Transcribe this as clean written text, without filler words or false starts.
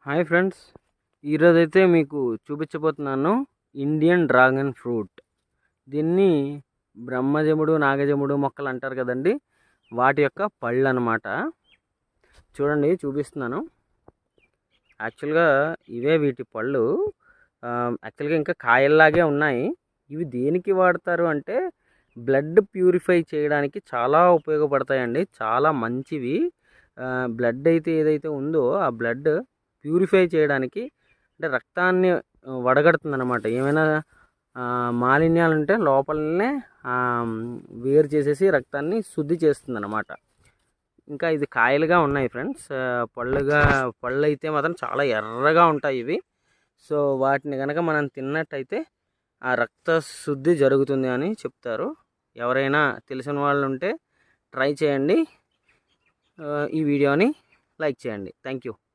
Hi friends, ఈరోజైతే మీకు చూపించబోతున్నాను ఇండియన్ డ్రాగన్ ఫ్రూట్. దీన్ని బ్రహ్మజముడు నాగజముడు మొక్కలు అంటారు కదండి, వాటి యొక్క పళ్ళు అన్నమాట. చూడండి, చూపిస్తున్నాను. యాక్చువల్గా ఇవే వీటి పళ్ళు. యాక్చువల్గా ఇంకా కాయల్లాగే ఉన్నాయి. ఇవి దేనికి వాడతారు అంటే బ్లడ్ ప్యూరిఫై చేయడానికి చాలా ఉపయోగపడతాయండి. చాలా మంచివి. బ్లడ్ అయితే ఏదైతే ఉందో ఆ బ్లడ్ ప్యూరిఫై చేయడానికి, అంటే రక్తాన్ని వడగడుతుంది అనమాట. ఏమైనా మాలిన్యాలు ఉంటే లోపలనే వేరు చేసేసి రక్తాన్ని శుద్ధి చేస్తుంది అనమాట. ఇంకా ఇది కాయలుగా ఉన్నాయి ఫ్రెండ్స్. పళ్ళు అయితే మాత్రం చాలా ఎర్రగా ఉంటాయి ఇవి. సో వాటిని కనుక మనం తిన్నట్టయితే ఆ రక్త శుద్ధి జరుగుతుంది అని చెప్తారు. ఎవరైనా తెలిసిన వాళ్ళు ఉంటే ట్రై చేయండి. ఈ వీడియోని లైక్ చేయండి. Thank you.